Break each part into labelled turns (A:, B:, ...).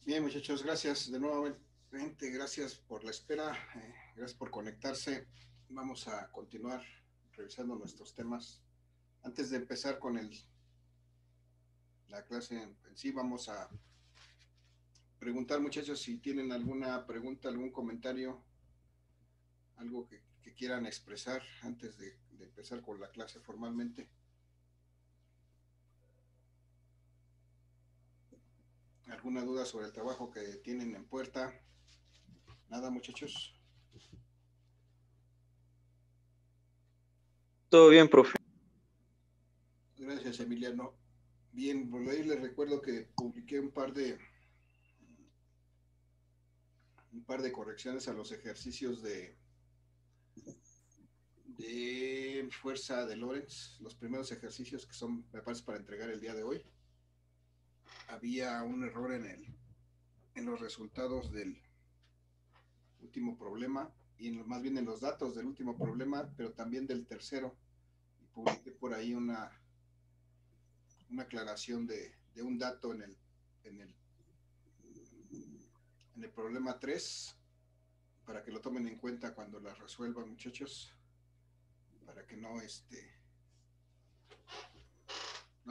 A: Bien, muchachos, gracias de nuevo. Gracias por la espera, gracias por conectarse. Vamos a continuar revisando nuestros temas. Antes de empezar con la clase en sí, vamos a preguntar, muchachos, si tienen alguna pregunta, algún comentario, algo que quieran expresar antes de empezar con la clase formalmente. ¿Alguna duda sobre el trabajo que tienen en puerta? Nada, muchachos.
B: Todo bien, profe.
A: Gracias, Emiliano. Bien, por ahí les recuerdo que publiqué un par de correcciones a los ejercicios de fuerza de Lorentz, los primeros ejercicios que son, me parece, para entregar el día de hoy. Había un error en los resultados del último problema y más bien en los datos del último problema, pero también del tercero. Y publiqué por ahí una aclaración de un dato en el, en el problema 3 para que lo tomen en cuenta cuando la resuelvan, muchachos, para que no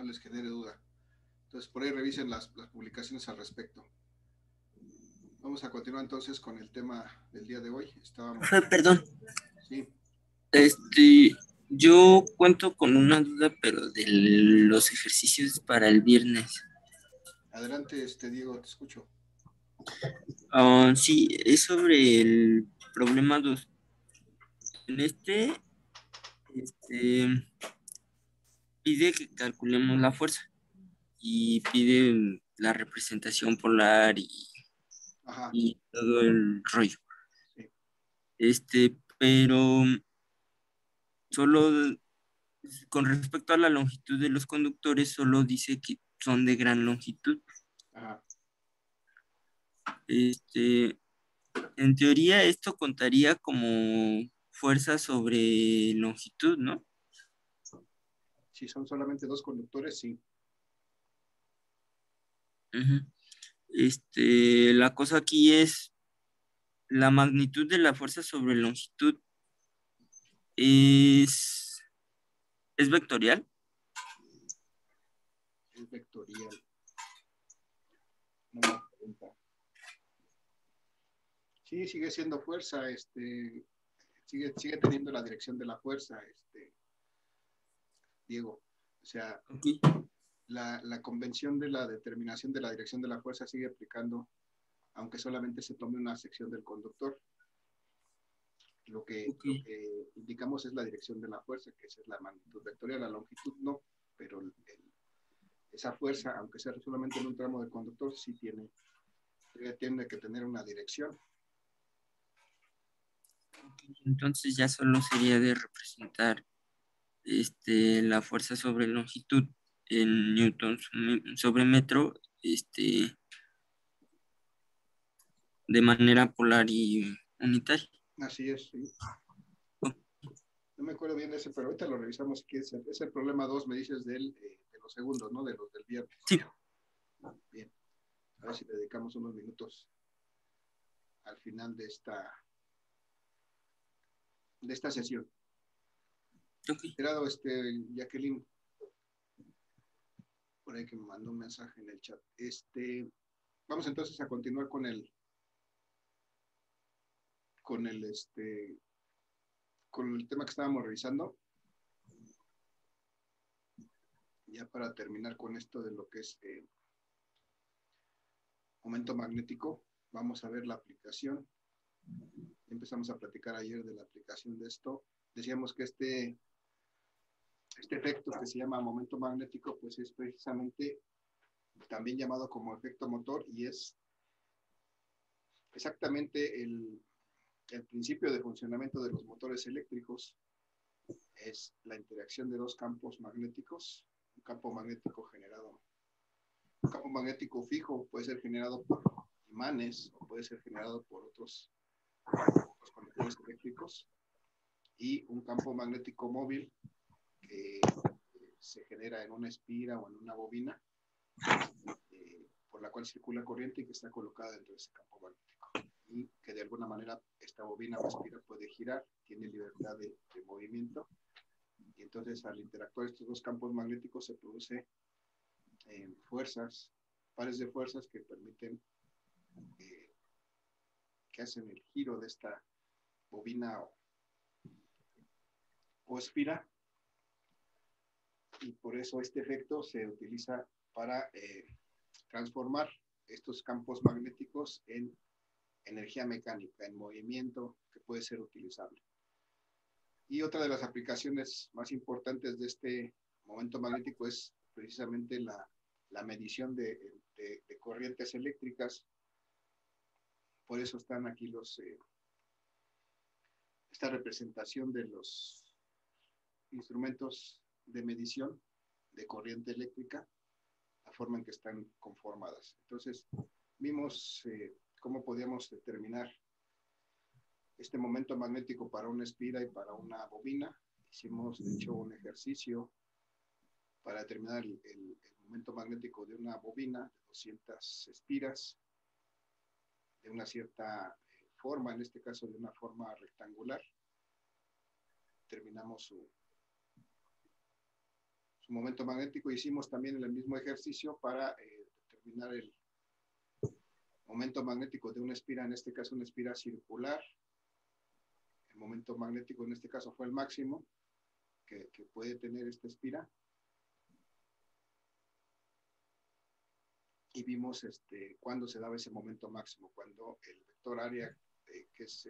A: les genere duda. Entonces, por ahí revisen las publicaciones al respecto. Vamos a continuar entonces con el tema del día de hoy.
C: Profe, perdón.
A: Sí.
C: Yo cuento con una duda, pero de los ejercicios para el viernes.
A: Adelante, Diego, te escucho.
C: Sí, es sobre el problema 2. En pide que calculemos la fuerza y pide la representación polar
A: Ajá.
C: y todo el rollo.
A: Sí.
C: Pero solo con respecto a la longitud de los conductores, solo dice que son de gran longitud.
A: Ajá.
C: En teoría, esto contaría como fuerza sobre longitud, ¿no?
A: Si son solamente dos conductores, sí.
C: Uh-huh. La cosa aquí es la magnitud de la fuerza sobre longitud es vectorial.
A: Es vectorial. No me pregunta. Sí, sigue siendo fuerza, sigue teniendo la dirección de la fuerza, Diego. O sea,
C: Okay.
A: la convención de la determinación de la dirección de la fuerza sigue aplicando, aunque solamente se tome una sección del conductor. Lo que indicamos es la dirección de la fuerza, que esa es la magnitud vectorial, la longitud no, pero esa fuerza, aunque sea solamente en un tramo del conductor, sí tiene que tener una dirección.
C: Entonces ya solo sería de representar la fuerza sobre longitud en newtons sobre metro, de manera polar y unitaria.
A: Así es, sí. No me acuerdo bien de ese, pero ahorita lo revisamos. Es el problema 2, me dices de los segundos, ¿no? De los del viernes.
C: Sí.
A: Bien. A ver si le dedicamos unos minutos al final de esta sesión.
C: Okay.
A: Esperado, Jacqueline, por ahí que me mandó un mensaje en el chat. Vamos entonces a continuar con el tema que estábamos revisando. Ya para terminar con esto de lo que es momento magnético, vamos a ver la aplicación. Empezamos a platicar ayer de la aplicación de esto. Decíamos que este efecto que se llama momento magnético, pues es precisamente también llamado como efecto motor y es exactamente el principio de funcionamiento de los motores eléctricos. Es la interacción de dos campos magnéticos, un campo magnético fijo puede ser generado por imanes o puede ser generado por otros conductores eléctricos, y un campo magnético móvil que se genera en una espira o en una bobina, por la cual cual circula corriente y que está colocada dentro de ese campo magnético. Y que de alguna manera esta bobina o espira puede girar, tiene libertad de movimiento. Y entonces al interactuar estos dos campos magnéticos se produce fuerzas, pares de fuerzas que permiten, que hacen el giro de esta bobina o espira, y por eso este efecto se utiliza para transformar estos campos magnéticos en energía mecánica, en movimiento que puede ser utilizable. Y otra de las aplicaciones más importantes de este momento magnético es precisamente la medición de corrientes eléctricas. Por eso están aquí esta representación de los instrumentos de medición de corriente eléctrica, la forma en que están conformadas. Entonces, vimos cómo podíamos determinar este momento magnético para una espira y para una bobina. Hicimos, de hecho, un ejercicio para determinar el momento magnético de una bobina de 200 espiras, de una cierta forma, en este caso de una forma rectangular. Terminamos su momento magnético. Hicimos también el mismo ejercicio para determinar el momento magnético de una espira, en este caso una espira circular. El momento magnético en este caso fue el máximo que puede tener esta espira. Y vimos cuándo se daba ese momento máximo, cuando el vector área, que es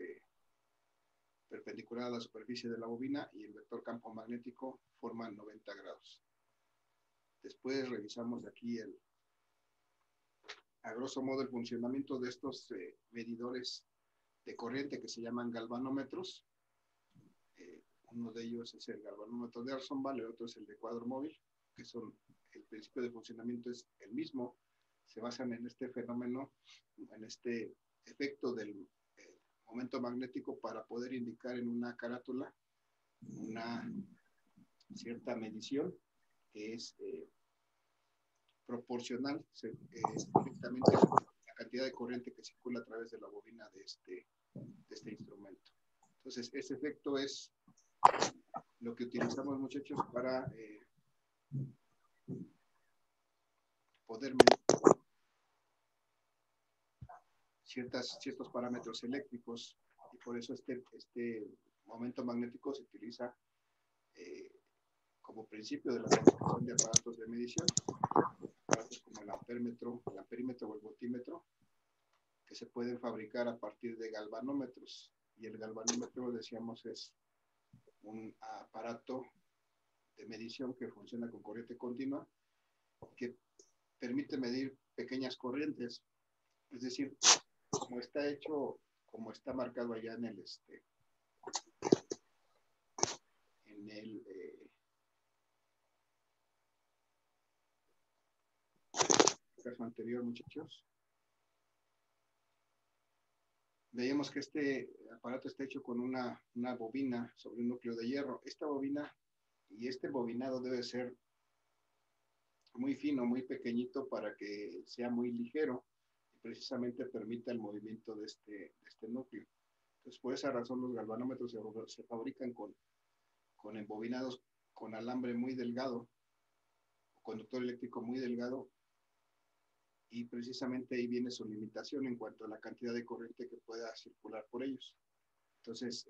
A: perpendicular a la superficie de la bobina, y el vector campo magnético forman 90 grados. Después revisamos aquí a grosso modo el funcionamiento de estos medidores de corriente que se llaman galvanómetros. Uno de ellos es el galvanómetro de Arsonval, el otro es el de cuadro móvil, que son, el principio de funcionamiento es el mismo, se basan en este fenómeno, en este efecto del momento magnético para poder indicar en una carátula una cierta medición que es proporcional estrictamente a la cantidad de corriente que circula a través de la bobina de este instrumento. Entonces, ese efecto es lo que utilizamos, muchachos, para poder medir ciertos parámetros eléctricos, y por eso este momento magnético se utiliza como principio de la fabricación de aparatos de medición, aparatos como el amperímetro o el voltímetro, que se pueden fabricar a partir de galvanómetros. Y el galvanómetro, decíamos, es un aparato de medición que funciona con corriente continua, que permite medir pequeñas corrientes. Es decir, como está hecho, como está marcado allá en el caso anterior, muchachos, veíamos que este aparato está hecho con una bobina sobre un núcleo de hierro. Esta bobina y este bobinado debe ser muy fino, muy pequeñito, para que sea muy ligero y precisamente permita el movimiento de este núcleo. Entonces, por esa razón los galvanómetros se fabrican con embobinados con alambre muy delgado, conductor eléctrico muy delgado, y precisamente ahí viene su limitación en cuanto a la cantidad de corriente que pueda circular por ellos. Entonces,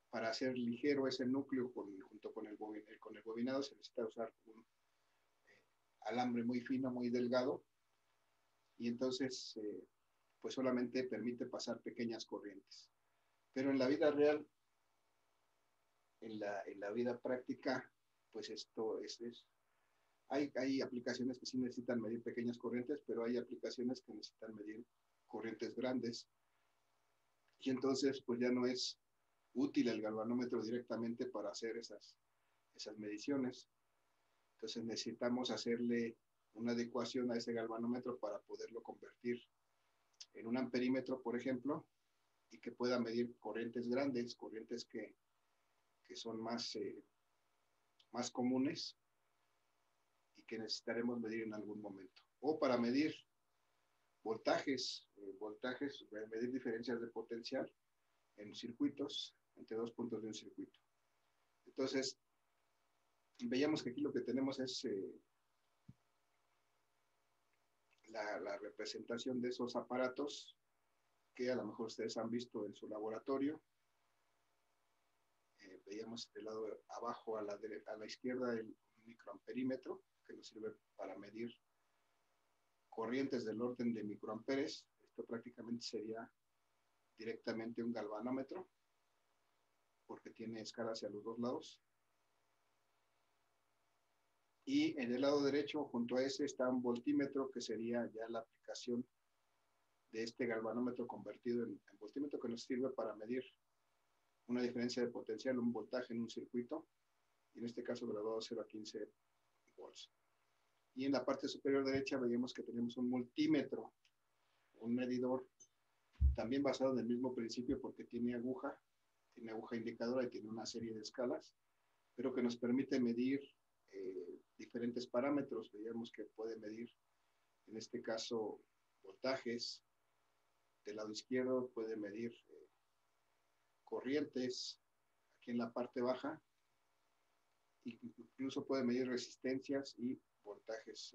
A: para hacer ligero ese núcleo junto con el bobinado, se necesita usar un alambre muy fino, muy delgado, y entonces pues solamente permite pasar pequeñas corrientes. Pero en la vida real, en la vida práctica, pues esto hay aplicaciones que sí necesitan medir pequeñas corrientes, pero hay aplicaciones que necesitan medir corrientes grandes, y entonces pues ya no es útil el galvanómetro directamente para hacer esas mediciones. Entonces necesitamos hacerle una adecuación a ese galvanómetro para poderlo convertir en un amperímetro, por ejemplo, y que pueda medir corrientes grandes, corrientes que son más comunes y que necesitaremos medir en algún momento. O para medir medir diferencias de potencial en circuitos, entre dos puntos de un circuito. Entonces, veíamos que aquí lo que tenemos es la representación de esos aparatos que a lo mejor ustedes han visto en su laboratorio. Veíamos del lado de abajo a la izquierda el microamperímetro, que nos sirve para medir corrientes del orden de microamperes. Esto prácticamente sería directamente un galvanómetro, porque tiene escala hacia los dos lados. Y en el lado derecho, junto a ese, está un voltímetro, que sería ya la aplicación de este galvanómetro convertido en voltímetro, que nos sirve para medir una diferencia de potencial, un voltaje en un circuito, y en este caso graduado de 0 a 15 volts. Y en la parte superior derecha veíamos que tenemos un multímetro, un medidor, también basado en el mismo principio, porque tiene aguja indicadora y tiene una serie de escalas, pero que nos permite medir diferentes parámetros. Veíamos que puede medir, en este caso, voltajes. Del lado izquierdo puede medir corrientes, aquí en la parte baja, incluso puede medir resistencias y voltajes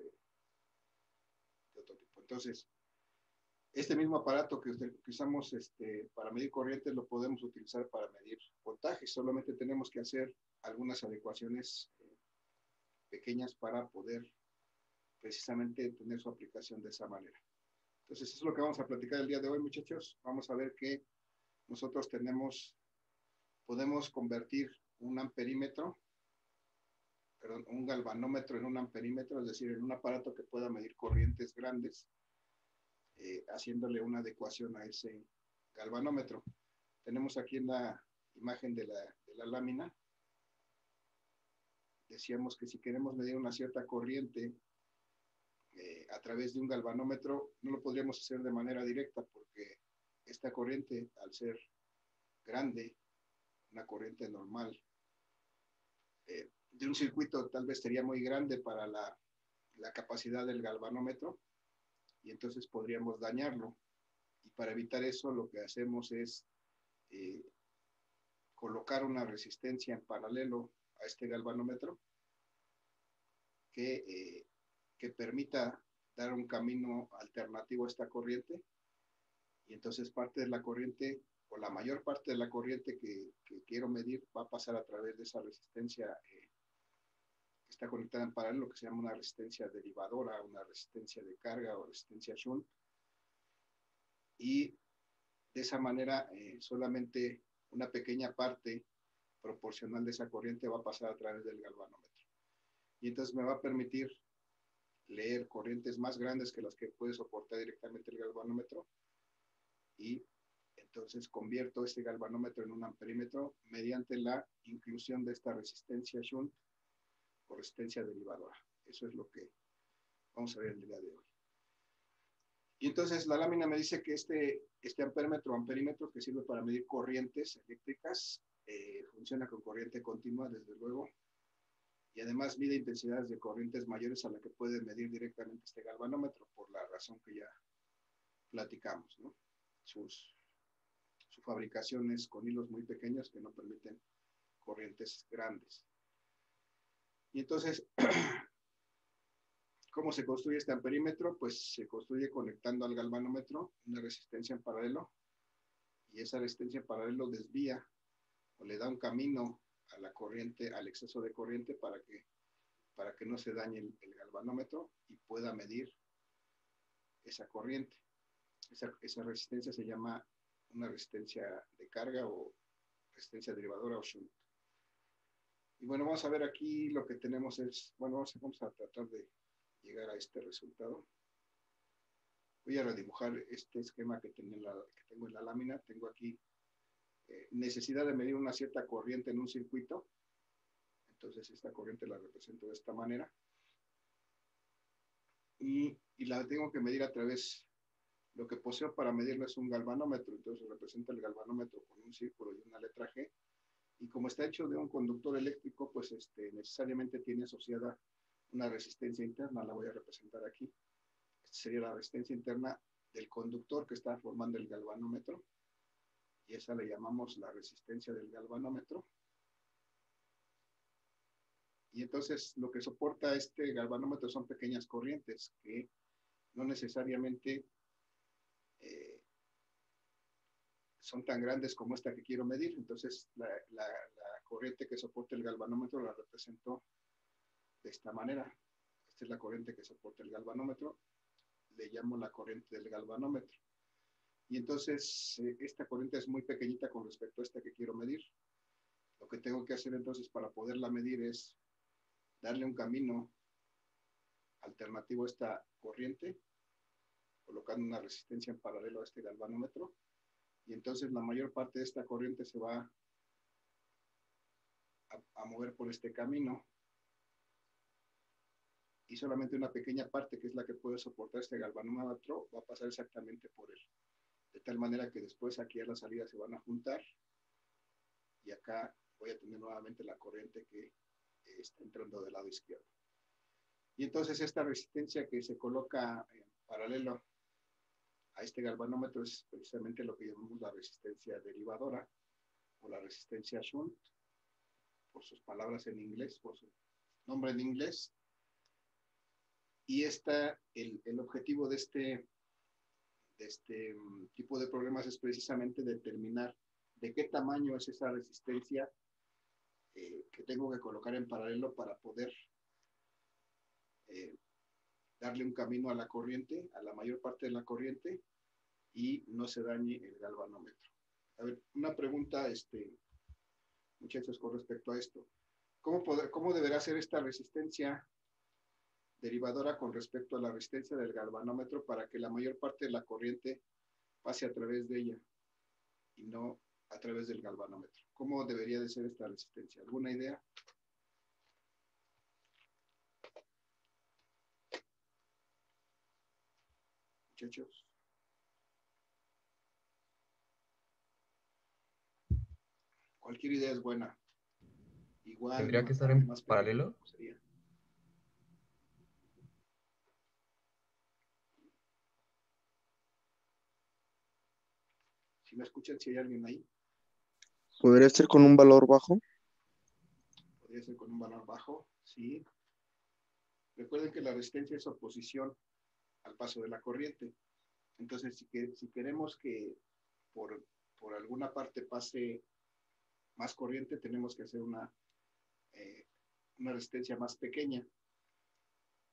A: de otro tipo. Entonces, este mismo aparato que usamos para medir corrientes lo podemos utilizar para medir voltajes. Solamente tenemos que hacer algunas adecuaciones pequeñas para poder precisamente tener su aplicación de esa manera. Entonces, eso es lo que vamos a platicar el día de hoy, muchachos. Vamos a ver que nosotros podemos convertir un amperímetro, perdón, un galvanómetro en un amperímetro, es decir, en un aparato que pueda medir corrientes grandes, haciéndole una adecuación a ese galvanómetro. Tenemos aquí en la imagen de la lámina, decíamos que si queremos medir una cierta corriente a través de un galvanómetro, no lo podríamos hacer de manera directa, porque esta corriente, al ser grande, una corriente normal, de un circuito tal vez sería muy grande para la capacidad del galvanómetro, y entonces podríamos dañarlo. Y para evitar eso, lo que hacemos es colocar una resistencia en paralelo a este galvanómetro que permita dar un camino alternativo a esta corriente, y entonces parte de la corriente, o la mayor parte de la corriente que quiero medir, va a pasar a través de esa resistencia que está conectada en paralelo, que se llama una resistencia derivadora, una resistencia de carga o resistencia shunt, y de esa manera solamente una pequeña parte proporcional de esa corriente va a pasar a través del galvanómetro. Y entonces me va a permitir leer corrientes más grandes que las que puede soportar directamente el galvanómetro, y entonces convierto este galvanómetro en un amperímetro mediante la inclusión de esta resistencia shunt o resistencia derivadora. Eso es lo que vamos a ver el día de hoy. Y entonces la lámina me dice que este amperímetro o amperímetro, que sirve para medir corrientes eléctricas, funciona con corriente continua, desde luego, y además mide intensidades de corrientes mayores a la que puede medir directamente este galvanómetro, por la razón que ya platicamos, ¿no? Su fabricación es con hilos muy pequeños que no permiten corrientes grandes. Y entonces, ¿cómo se construye este amperímetro? Pues se construye conectando al galvanómetro una resistencia en paralelo, y esa resistencia en paralelo desvía o le da un camino a la corriente, al exceso de corriente, para que no se dañe el galvanómetro y pueda medir esa corriente. Esa resistencia se llama una resistencia de carga o resistencia derivadora o shunt. Y bueno, vamos a ver aquí lo que tenemos es, bueno, vamos a tratar de llegar a este resultado. Voy a redibujar este esquema que tengo en la lámina. Tengo aquí necesidad de medir una cierta corriente en un circuito. Entonces esta corriente la represento de esta manera. Y la tengo que medir a través, lo que poseo para medirlo es un galvanómetro. Entonces representa el galvanómetro con un círculo y una letra G. Y como está hecho de un conductor eléctrico, pues necesariamente tiene asociada una resistencia interna. La voy a representar aquí. sería la resistencia interna del conductor que está formando el galvanómetro, y esa le llamamos la resistencia del galvanómetro. Y entonces lo que soporta este galvanómetro son pequeñas corrientes que no necesariamente son tan grandes como esta que quiero medir. Entonces la corriente que soporta el galvanómetro la represento de esta manera. Esta es la corriente que soporta el galvanómetro, le llamo la corriente del galvanómetro. Y entonces esta corriente es muy pequeñita con respecto a esta que quiero medir. Lo que tengo que hacer entonces para poderla medir es darle un camino alternativo a esta corriente, colocando una resistencia en paralelo a este galvanómetro, y entonces la mayor parte de esta corriente se va a mover por este camino, y solamente una pequeña parte, que es la que puede soportar este galvanómetro, va a pasar exactamente por él. De tal manera que después aquí a la salida se van a juntar, y acá voy a tener nuevamente la corriente que está entrando del lado izquierdo. Y entonces esta resistencia que se coloca en paralelo a este galvanómetro es precisamente lo que llamamos la resistencia derivadora o la resistencia shunt, por sus palabras en inglés, por su nombre en inglés. Y el objetivo de este tipo de problemas es precisamente determinar de qué tamaño es esa resistencia que tengo que colocar en paralelo para poder darle un camino a la corriente, a la mayor parte de la corriente, y no se dañe el galvanómetro. A ver, una pregunta, muchachos, con respecto a esto. ¿Cómo deberá ser esta resistencia derivadora con respecto a la resistencia del galvanómetro para que la mayor parte de la corriente pase a través de ella y no a través del galvanómetro? ¿Cómo debería de ser esta resistencia? ¿Alguna idea? Muchachos. Cualquier idea es buena. Igual,
B: ¿Tendría que
A: una
B: estar
A: parte
B: en
A: más pequeña,
B: paralelo?
A: ¿cómo sería? Si me escuchan, si hay alguien ahí,
D: ¿Podría ser con un valor bajo?
A: podría ser con un valor bajo, sí. Recuerden que la resistencia es oposición al paso de la corriente. Entonces, si queremos que por alguna parte pase más corriente, tenemos que hacer una resistencia más pequeña.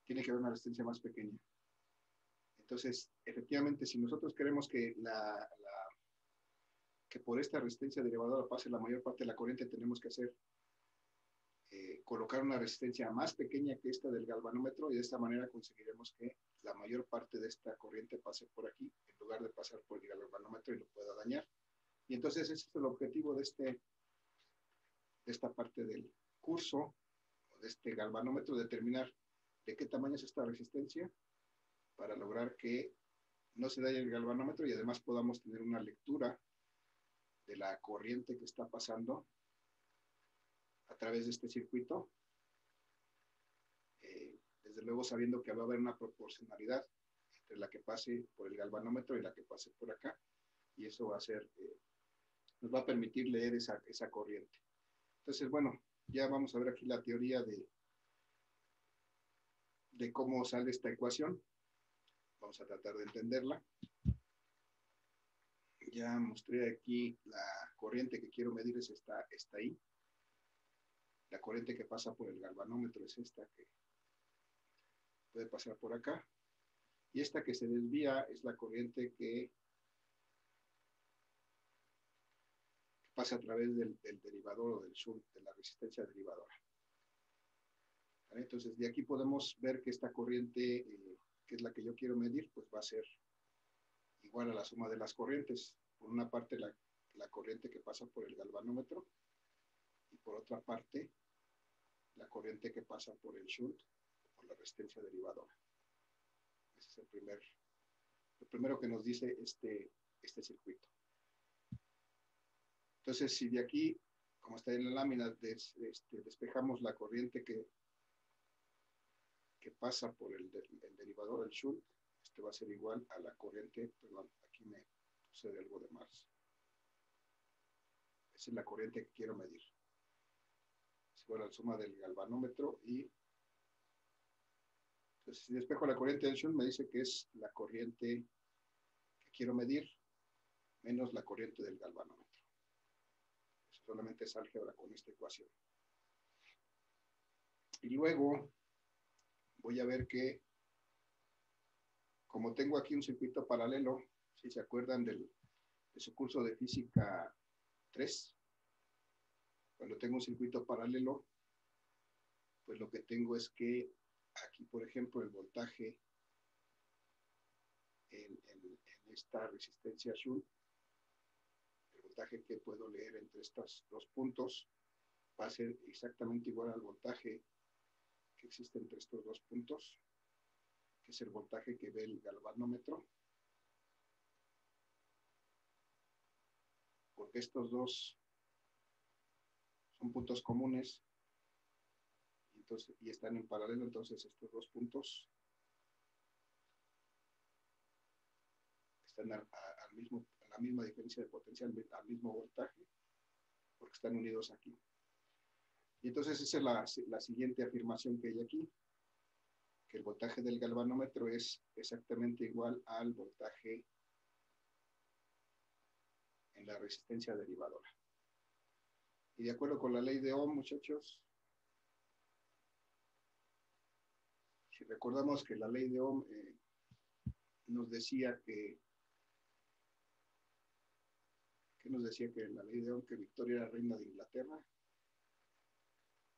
A: Tiene que haber una resistencia más pequeña. Entonces, efectivamente, si nosotros queremos que que por esta resistencia derivadora pase la mayor parte de la corriente, tenemos que colocar una resistencia más pequeña que esta del galvanómetro, y de esta manera conseguiremos que la mayor parte de esta corriente pase por aquí en lugar de pasar por el galvanómetro y lo pueda dañar. Y entonces ese es el objetivo de esta parte del curso, de este galvanómetro, determinar de qué tamaño es esta resistencia para lograr que no se dañe el galvanómetro y además podamos tener una lectura de la corriente que está pasando a través de este circuito, desde luego sabiendo que va a haber una proporcionalidad entre la que pase por el galvanómetro y la que pase por acá, y eso va a ser, nos va a permitir leer esa corriente. Entonces, bueno, ya vamos a ver aquí la teoría de cómo sale esta ecuación. Vamos a tratar de entenderla. Ya mostré aquí la corriente que quiero medir, es esta ahí. La corriente que pasa por el galvanómetro es esta que puede pasar por acá. Y esta que se desvía es la corriente que pasa a través del derivador o del shunt, de la resistencia derivadora. ¿Vale? Entonces, de aquí podemos ver que esta corriente, que es la que yo quiero medir, pues va a ser igual a la suma de las corrientes. Por una parte, la corriente que pasa por el galvanómetro, y por otra parte, la corriente que pasa por el shunt, por la resistencia derivadora. Ese es lo primero que nos dice este circuito. Entonces, si de aquí, como está en la lámina, despejamos la corriente que pasa por el derivador del shunt, va a ser igual a la corriente, perdón, aquí me puse algo de más. Esa es la corriente que quiero medir. Es igual a la suma del galvanómetro y entonces si despejo la corriente del shunt me dice que es la corriente que quiero medir menos la corriente del galvanómetro. Eso solamente es álgebra con esta ecuación. Y luego voy a ver que como tengo aquí un circuito paralelo, si se acuerdan de su curso de física 3, cuando tengo un circuito paralelo, pues lo que tengo es que aquí, por ejemplo, el voltaje en esta resistencia shunt, el voltaje que puedo leer entre estos dos puntos, va a ser exactamente igual al voltaje que existe entre estos dos puntos, que es el voltaje que ve el galvanómetro, porque estos dos son puntos comunes y están en paralelo, entonces estos dos puntos están a la misma diferencia de potencial, al mismo voltaje, porque están unidos aquí. Y entonces esa es la siguiente afirmación que hay aquí, que el voltaje del galvanómetro es exactamente igual al voltaje en la resistencia derivadora. Y de acuerdo con la ley de Ohm, muchachos, si recordamos que la ley de Ohm nos decía que la ley de Ohm, que Victoria era reina de Inglaterra,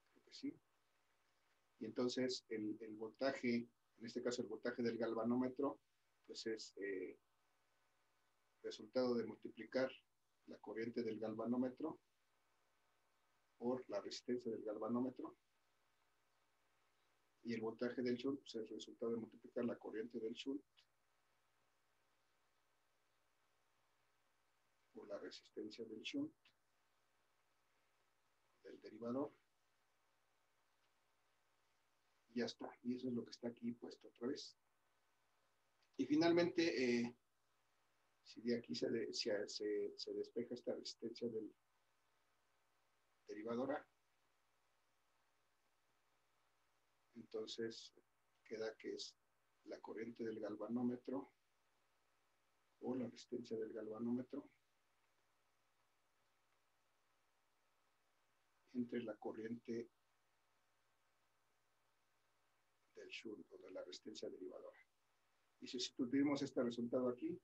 A: creo que sí. Y entonces el voltaje, en este caso el voltaje del galvanómetro, pues es resultado de multiplicar la corriente del galvanómetro por la resistencia del galvanómetro. Y el voltaje del shunt pues, es el resultado de multiplicar la corriente del shunt por la resistencia del shunt del derivador. Y ya está. Y eso es lo que está aquí puesto otra vez. Y finalmente, si de aquí se despeja esta resistencia del derivadora, entonces queda que es la corriente del galvanómetro o la resistencia del galvanómetro entre la corriente del shunt o de la resistencia derivadora. Y si sustituimos este resultado aquí,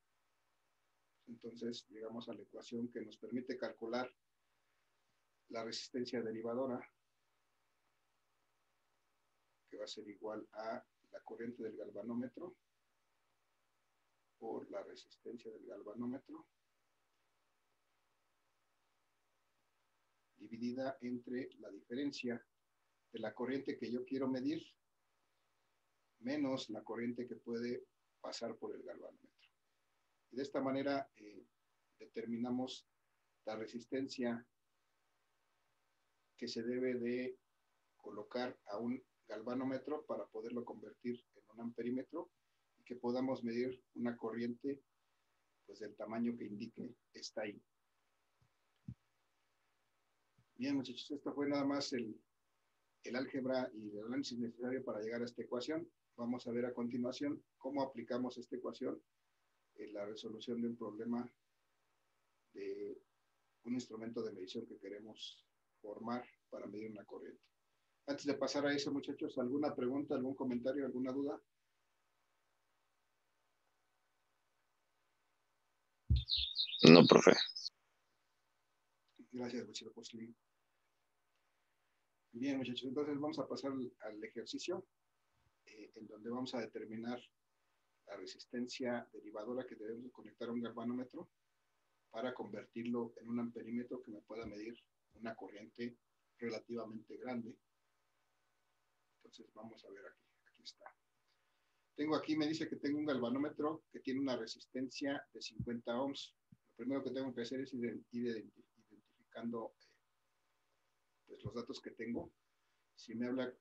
A: entonces llegamos a la ecuación que nos permite calcular la resistencia derivadora, que va a ser igual a la corriente del galvanómetro por la resistencia del galvanómetro dividida entre la diferencia de la corriente que yo quiero medir menos la corriente que puede pasar por el galvanómetro. Y de esta manera determinamos la resistencia que se debe de colocar a un galvanómetro para poderlo convertir en un amperímetro y que podamos medir una corriente pues del tamaño que indique está ahí. Bien, muchachos, esto fue nada más el álgebra y el análisis necesario para llegar a esta ecuación. Vamos a ver a continuación cómo aplicamos esta ecuación en la resolución de un problema de un instrumento de medición que queremos formar para medir una corriente. Antes de pasar a eso, muchachos, ¿alguna pregunta, algún comentario, alguna duda?
D: No, profe.
A: Gracias, Luchito Posli. Bien, muchachos, entonces vamos a pasar al ejercicio en donde vamos a determinar la resistencia derivadora que debemos conectar a un galvanómetro para convertirlo en un amperímetro que me pueda medir una corriente relativamente grande. Entonces vamos a ver aquí está. Tengo aquí, me dice que tengo un galvanómetro que tiene una resistencia de 50 ohms. Lo primero que tengo que hacer es ir identificando pues, los datos que tengo. Si me habla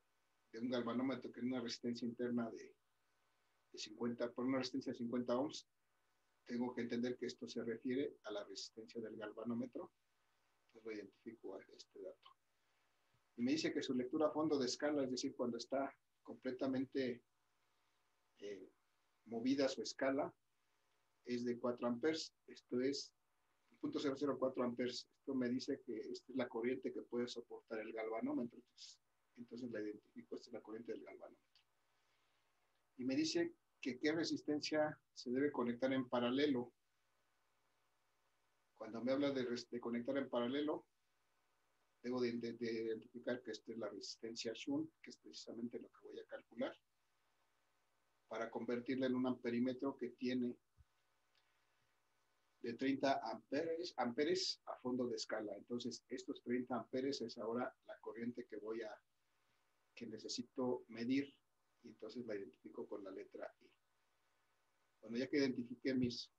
A: de un galvanómetro que tiene una resistencia interna de de 50, por una resistencia de 50 ohms, tengo que entender que esto se refiere a la resistencia del galvanómetro. Entonces lo identifico a este dato. Y me dice que su lectura a fondo de escala, es decir, cuando está completamente movida su escala, es de 4 amperes. Esto es 0.004 amperes. Esto me dice que esta es la corriente que puede soportar el galvanómetro. Entonces la identifico, esta es la corriente del galvanómetro. Y me dice que qué resistencia se debe conectar en paralelo. Cuando me habla de conectar en paralelo, debo de identificar que esta es la resistencia shunt, que es precisamente lo que voy a calcular, para convertirla en un amperímetro que tiene de 30 amperes a fondo de escala. Entonces, estos 30 amperes es ahora la corriente que necesito medir, y entonces la identifico con la letra I. Bueno, ya que identifiqué mis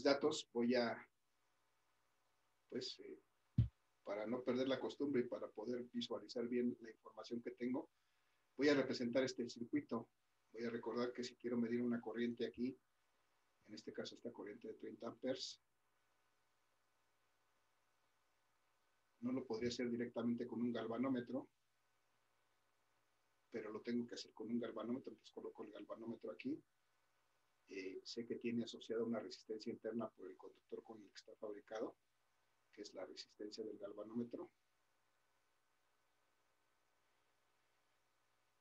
A: datos, voy a, pues, para no perder la costumbre y para poder visualizar bien la información que tengo, voy a representar este circuito. Voy a recordar que si quiero medir una corriente aquí, en este caso esta corriente de 30 amperes, no lo podría hacer directamente con un galvanómetro, pero lo tengo que hacer con un galvanómetro. Entonces coloco el galvanómetro aquí. Sé que tiene asociada una resistencia interna por el conductor con el que está fabricado, que es la resistencia del galvanómetro.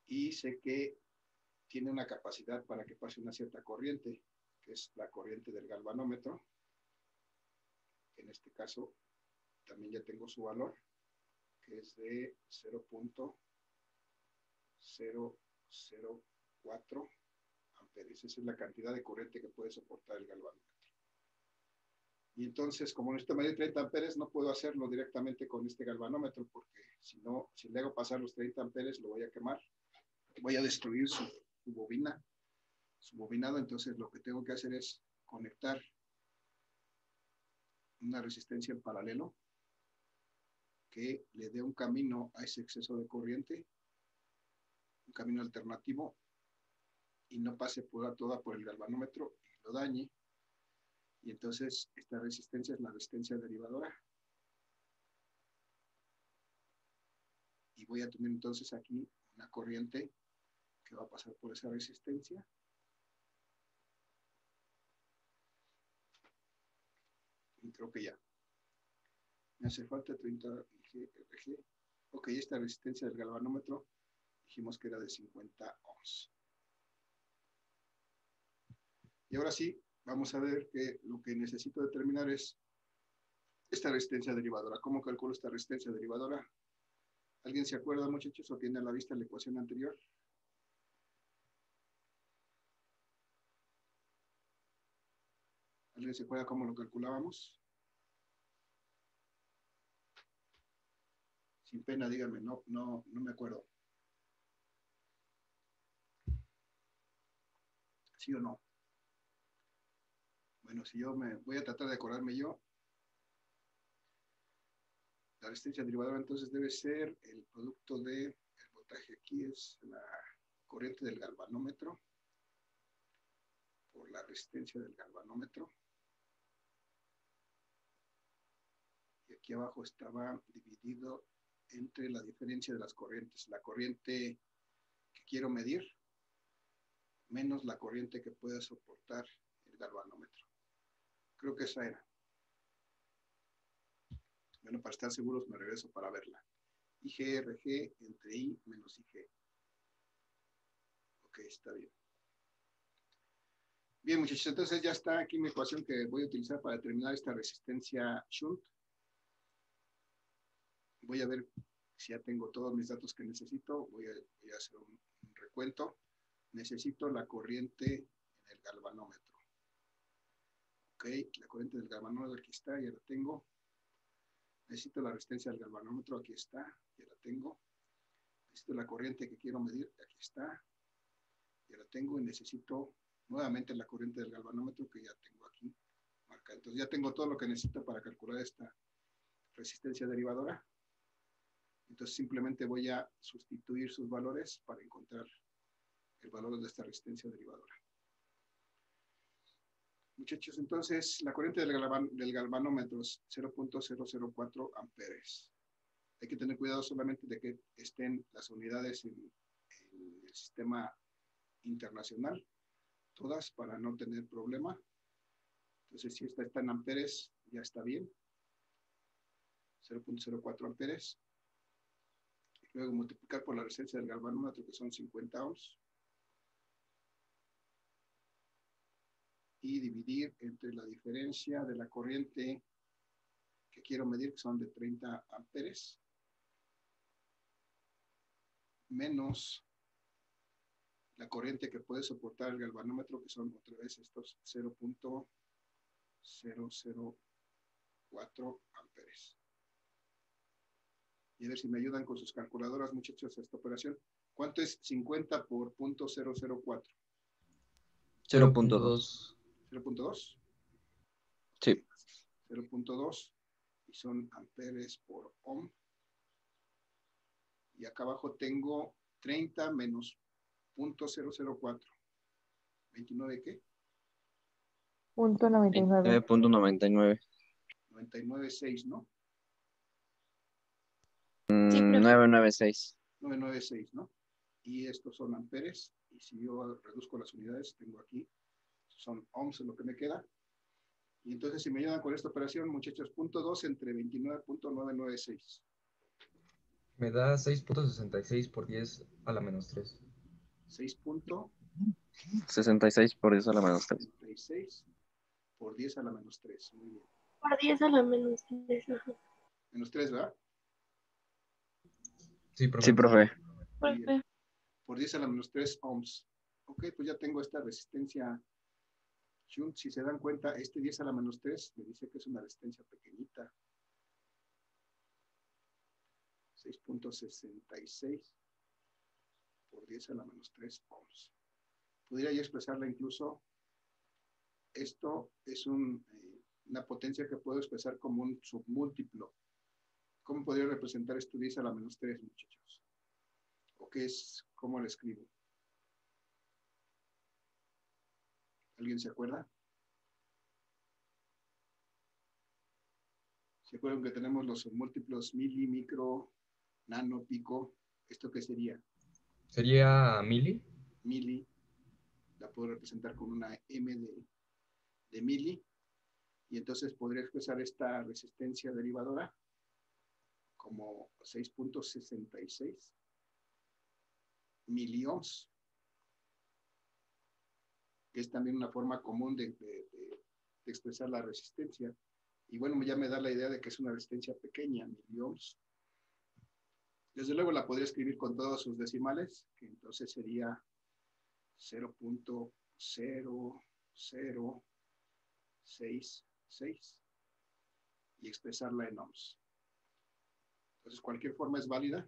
A: Y sé que tiene una capacidad para que pase una cierta corriente, que es la corriente del galvanómetro. En este caso, también ya tengo su valor, que es de 0.004 amperes. Esa es la cantidad de corriente que puede soportar el galvanómetro. Y entonces, como necesito medir 30 amperes, no puedo hacerlo directamente con este galvanómetro, porque si no, si le hago pasar los 30 amperes, lo voy a quemar. Voy a destruir su bobina, su bobinado. Entonces, lo que tengo que hacer es conectar una resistencia en paralelo que le dé un camino a ese exceso de corriente, un camino alternativo, y no pase toda por el galvanómetro y lo dañe. Y entonces esta resistencia es la resistencia derivadora. Y voy a tener entonces aquí una corriente que va a pasar por esa resistencia. Y creo que ya. Me hace falta 30 RG. Ok, esta resistencia del galvanómetro dijimos que era de 50 ohms. Y ahora sí, vamos a ver que lo que necesito determinar es esta resistencia derivadora. ¿Cómo calculo esta resistencia derivadora? ¿Alguien se acuerda, muchachos, o tiene a la vista la ecuación anterior? ¿Alguien se acuerda cómo lo calculábamos? Sin pena, díganme, no me acuerdo. ¿Sí o no? Bueno, si yo me voy a tratar de acordarme yo. La resistencia derivadora entonces debe ser el producto del voltaje. Aquí es la corriente del galvanómetro por la resistencia del galvanómetro. Y aquí abajo estaba dividido entre la diferencia de las corrientes. La corriente que quiero medir menos la corriente que pueda soportar el galvanómetro. Creo que esa era. Bueno, para estar seguros me regreso para verla. IGRG entre I menos IG. Ok, está bien. Bien, muchachos, entonces ya está aquí mi ecuación que voy a utilizar para determinar esta resistencia shunt. Voy a ver si ya tengo todos mis datos que necesito. Voy a hacer un recuento. Necesito la corriente en el galvanómetro. Ok, la corriente del galvanómetro aquí está, ya la tengo. Necesito la resistencia del galvanómetro, aquí está, ya la tengo. Necesito la corriente que quiero medir, aquí está, ya la tengo. Y necesito nuevamente la corriente del galvanómetro que ya tengo aquí marcada. Entonces ya tengo todo lo que necesito para calcular esta resistencia derivadora. Entonces simplemente voy a sustituir sus valores para encontrar el valor de esta resistencia derivadora. Muchachos, entonces la corriente del galvanómetro es 0.004 amperes. Hay que tener cuidado solamente de que estén las unidades en el sistema internacional, todas, para no tener problema. Entonces, si esta está en amperes, ya está bien. 0.04 amperes. Luego multiplicar por la resistencia del galvanómetro, que son 50 ohms. Y dividir entre la diferencia de la corriente que quiero medir, que son de 30 amperes, menos la corriente que puede soportar el galvanómetro, que son otra vez estos 0.004 amperes. Y a ver si me ayudan con sus calculadoras, muchachos, a esta operación. ¿Cuánto es 50 por 0.004?
B: 0.2.
A: 0.2.
D: Sí.
A: 0.2 y son amperes por ohm. Y acá abajo tengo 30 menos 0.004. ¿29 qué?
E: Punto 99.
D: 9.99.
A: 99.6, ¿no?
E: Sí, profe.
D: 996.
A: 996, ¿no? Y estos son amperes. Y si yo reduzco las unidades, tengo aquí, son ohms en lo que me queda. Y entonces, si me ayudan con esta operación, muchachos, 0.2 entre 29.996.
B: Me da 6.66 por 10 a la menos 3.
D: 66 por eso a la menos 3.
A: 6.66 por 10 a la menos 3. Muy bien.
E: Por 10 a la menos 3.
A: Menos 3, ¿verdad?
B: Sí, profe.
D: Sí, profe.
A: Muy bien. Por 10 a la menos 3 ohms. Ok, pues ya tengo esta resistencia Shunt. Si se dan cuenta, este 10 a la menos 3 me dice que es una resistencia pequeñita. 6.66 por 10 a la menos 3 ohms. Podría yo expresarla incluso, esto es una potencia que puedo expresar como un submúltiplo. ¿Cómo podría representar esto 10 a la menos 3, muchachos? ¿O qué es? ¿Cómo lo escribo? ¿Alguien se acuerda? ¿Se acuerdan que tenemos los submúltiplos mili, micro, nano, pico? ¿Esto qué sería?
B: ¿Sería mili?
A: Mili. La puedo representar con una M de mili. Y entonces podría expresar esta resistencia derivadora como 6.66 miliohms, que es también una forma común de expresar la resistencia. Y bueno, ya me da la idea de que es una resistencia pequeña, miliohms. Desde luego la podría escribir con todos sus decimales, que entonces sería 0.00066 y expresarla en ohms. Entonces cualquier forma es válida,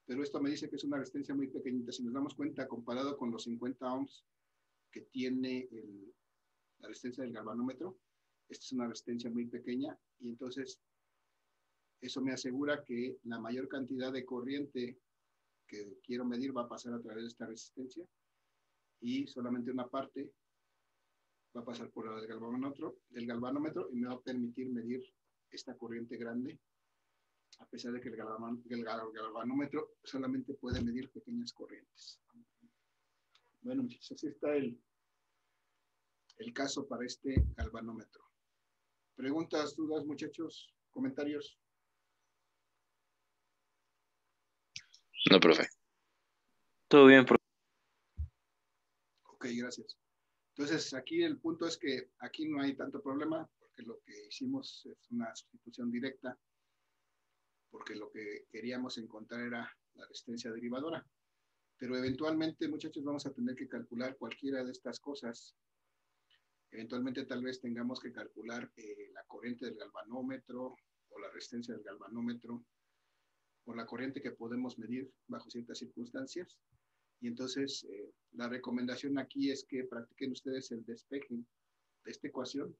A: pero esto me dice que es una resistencia muy pequeñita. Si nos damos cuenta, comparado con los 50 ohms que tiene la resistencia del galvanómetro, esta es una resistencia muy pequeña, y entonces eso me asegura que la mayor cantidad de corriente que quiero medir va a pasar a través de esta resistencia, y solamente una parte va a pasar por el galvanómetro, y me va a permitir medir esta corriente grande, a pesar de que el galvanómetro solamente puede medir pequeñas corrientes. Bueno, muchachos, así está el caso para este galvanómetro. ¿Preguntas, dudas, muchachos? ¿Comentarios?
D: No, profe. Todo bien, profe.
A: Ok, gracias. Entonces, aquí el punto es que aquí no hay tanto problema, porque lo que hicimos es una sustitución directa, porque lo que queríamos encontrar era la resistencia derivadora. Pero eventualmente, muchachos, vamos a tener que calcular cualquiera de estas cosas. Eventualmente tal vez tengamos que calcular la corriente del galvanómetro, o la resistencia del galvanómetro, o la corriente que podemos medir bajo ciertas circunstancias. Y entonces la recomendación aquí es que practiquen ustedes el despeje de esta ecuación,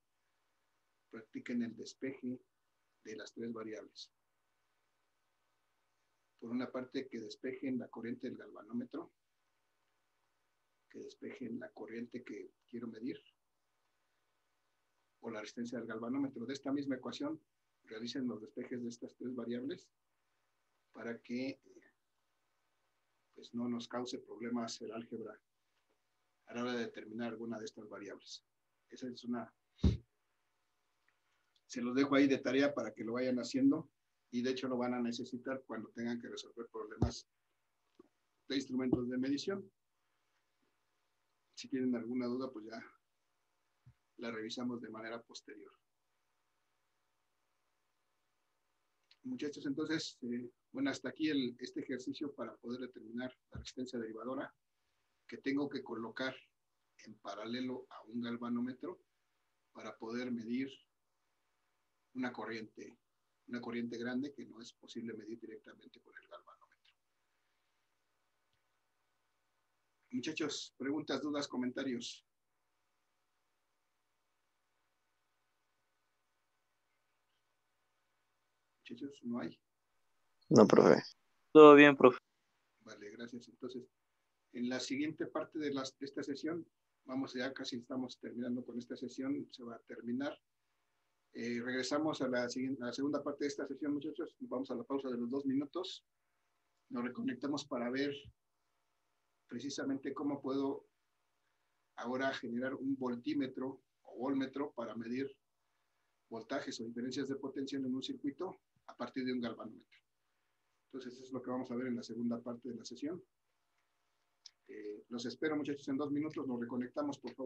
A: practiquen el despeje de las tres variables. Por una parte, que despejen la corriente del galvanómetro, que despejen la corriente que quiero medir o la resistencia del galvanómetro. De esta misma ecuación, realicen los despejes de estas tres variables para que pues, no nos cause problemas el álgebra a la hora de determinar alguna de estas variables. Esa es una... Se los dejo ahí de tarea para que lo vayan haciendo y de hecho lo van a necesitar cuando tengan que resolver problemas de instrumentos de medición. Si tienen alguna duda, pues ya la revisamos de manera posterior. Muchachos, entonces, bueno, hasta aquí este ejercicio para poder determinar la resistencia derivadora que tengo que colocar en paralelo a un galvanómetro para poder medir una corriente grande que no es posible medir directamente con el galvanómetro. Muchachos, preguntas, dudas, comentarios. Muchachos, ¿no hay?
D: No, profe. Todo bien, profe.
A: Vale, gracias. Entonces, en la siguiente parte de esta sesión, vamos ya casi estamos terminando con esta sesión, se va a terminar. Regresamos a la segunda parte de esta sesión, muchachos. Vamos a la pausa de los 2 minutos. Nos reconectamos para ver precisamente cómo puedo ahora generar un voltímetro o voltmetro para medir voltajes o diferencias de potencia en un circuito a partir de un galvanómetro. Entonces, eso es lo que vamos a ver en la segunda parte de la sesión. Los espero, muchachos, en 2 minutos. Nos reconectamos, por favor.